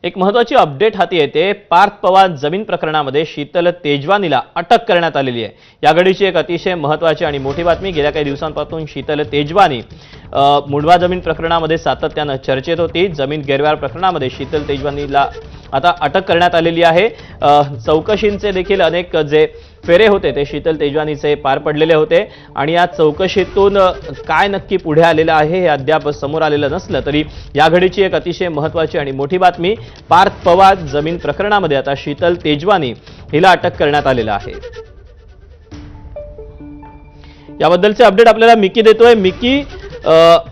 एक महत्त्वाची अपडेट हाती येते। पार्थ पवार जमीन प्रकरणामध्ये शीतल तेजवानीला अटक करण्यात आलेली आहे। या घडीची एक अतिशय महत्त्वाची आणि मोठी बातमी। गेल्या काही दिवसांपासून शीतल तेजवानी मुंढवा जमीन प्रकरणामध्ये सातत्याने चर्चेत होती। जमीन गैरव्यवहार प्रकरणामध्ये शीतल तेजवानीला आता अटक करण्यात आलेली आहे। चौकशींचे देखील अनेक जे फेरे होते ते शीतल तेजवानीचे पार पडलेले होते आणि या चौकशीतून काय नक्की पुढे आलेलं आहे हे अद्याप समोर आलेलं नसलं तरी या घडीची एक अतिशय महत्त्वाची आणि मोठी बातमी। पार्थ पवार जमीन प्रकरणामध्ये आता शीतल तेजवानी हिला अटक करण्यात आलेलं आहे। याबद्दलचे अपडेट आपल्याला मिकी देतोय। मिकी,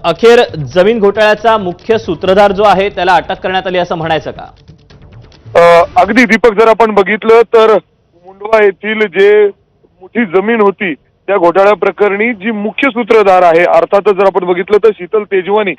अखेर जमीन घोटाळ्याचा मुख्य सूत्रधार जो आहे त्याला अटक करण्यात आली असं म्हणायचं का? अगदी दीपक, जर आपण बघितलं तर मुंढवा येथील जे मोठी जमीन होती त्या घोटाळ्या प्रकरणी जी मुख्य सूत्रधार आहे, अर्थातच जर आपण बघितलं तर शीतल तेजवानी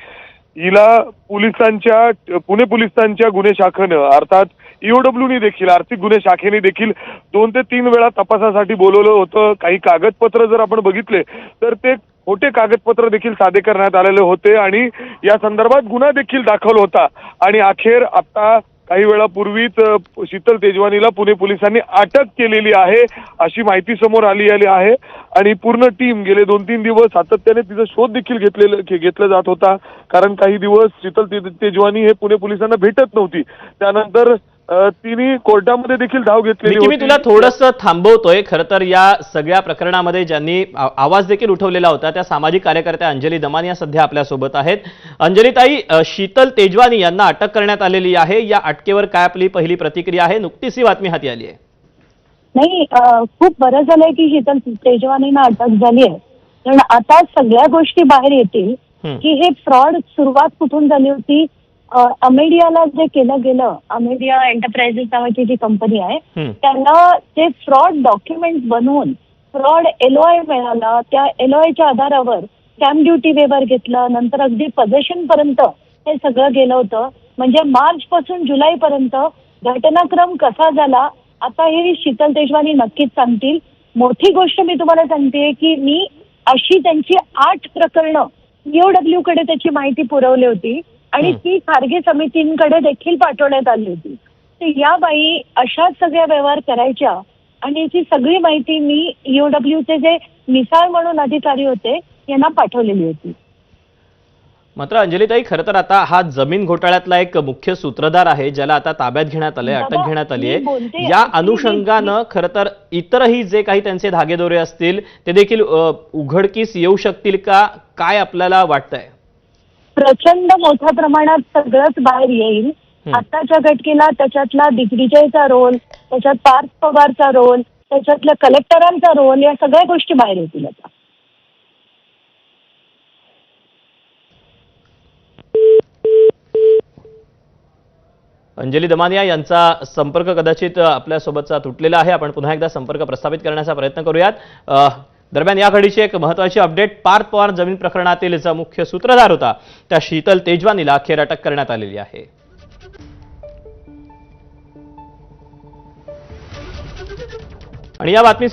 हिला पुणे पोलिसांच्या गुन्हे शाखेनं अर्थात ईओडब्ल्यूनी देखील आर्थिक गुन्हे शाखेने देखील 2 ते 3 वेळा तपासासाठी बोलवलं होतं। काही कागदपत्र जर आपण बघितले तर ते खोटे कागदपत्र देखील सादर करण्यात आलेले होते आणि या संदर्भात गुन्हा देखील दाखल होता आणि अखेर आता काही वेळापूर्वीच शीतल तेजवानीला पुणे पोलिसांनी अटक केलेली आहे अशी माहिती समोर आली आहे आणि पूर्ण टीम गेले 2-3 दिवस सातत्याने तिचा शोध देखील घेतला जात होता। कारण काही दिवस शीतल तेजवानी हे पुणे पोलिसांना भेटत नव्हती। त्यानंतर तिने कोर्टामध्ये देखील धाव घेतलेली होती। मी तुला थोडंसं थांबवतोय। खरं तर या सगळ्या प्रकरणामध्ये ज्यांनी आवाज देखील उठवलेला होता त्या सामाजिक कार्यकर्त्या अंजली दमानिया सध्या आपल्या सोबत आहेत। अंजली ताई, शीतल तेजवानी यांना अटक करण्यात आलेली आहे। या अटकेवर काय आपली पहिली प्रतिक्रिया आहे? नुकतीच ही बातमी हाती आली आहे। नाही, खूप बरं झालंय की शीतल तेजवानींना अटक झाली आहे, कारण आता सगळ्या गोष्टी बाहेर येतील की हे फ्रॉड सुरुवात कुठून झाली होती। अमेडियाला जे केलं गेलं, अमेडिया एंटरप्राइजेस नावाची जी कंपनी आहे त्यांना ते फ्रॉड डॉक्युमेंट बनवून फ्रॉड LOI मिळाला। त्या LOIच्या आधारावर स्टॅम्प ड्युटी वेवर घेतलं, नंतर अगदी पजेशन पर्यंत हे सगळं गेलं होतं। म्हणजे मार्च पासून जुलैपर्यंत घटनाक्रम कसा झाला आता हे शीतल तेजवानी नक्कीच सांगतील। मोठी गोष्ट मी तुम्हाला सांगते की मी अशी त्यांची 8 प्रकरणं EOW कडे त्याची माहिती पुरवली होती आणि ती खारगे समितींकडे देखील पाठवण्यात आली होती। तर या बाई अशाच सगळ्या व्यवहार करायच्या आणि याची सगळी माहिती मी EOWचे जे मिसाळ म्हणून अधिकारी होते यांना पाठवलेली होती। मात्र अंजलीताई, खरं तर आता हा जमीन घोटाळ्यातला एक मुख्य सूत्रधार आहे ज्याला आता ताब्यात घेण्यात आलंय, अटक घेण्यात आली आहे। या अनुषंगानं खरं तर इतरही जे काही त्यांचे धागेदोरे असतील ते देखील उघडकीस येऊ शकतील का? काय आपल्याला वाटतंय? प्रचंड मोठ्या प्रमाणात सगळंच बाहेर येईल। आताच्या घटनेला त्याच्यातला दिग्विजयचा रोल, त्याच्यात पार्थ पवारचा रोल, त्याच्यातल्या कलेक्टरांचा रोल, या सगळ्या गोष्टी बाहेर येतील आता। अंजली दमानिया यांचा संपर्क कदाचित आपल्यासोबतचा तुटलेला आहे। आपण पुन्हा एकदा संपर्क प्रस्थापित करण्याचा प्रयत्न करूयात। दरम्यान या घडीची एक महत्त्वाची अपडेट, पार्थ पवार जमीन प्रकरणातील जो मुख्य सूत्रधार होता त्या शीतल तेजवानीला अखेर अटक करण्यात आलेली आहे। आणि या बातमीचे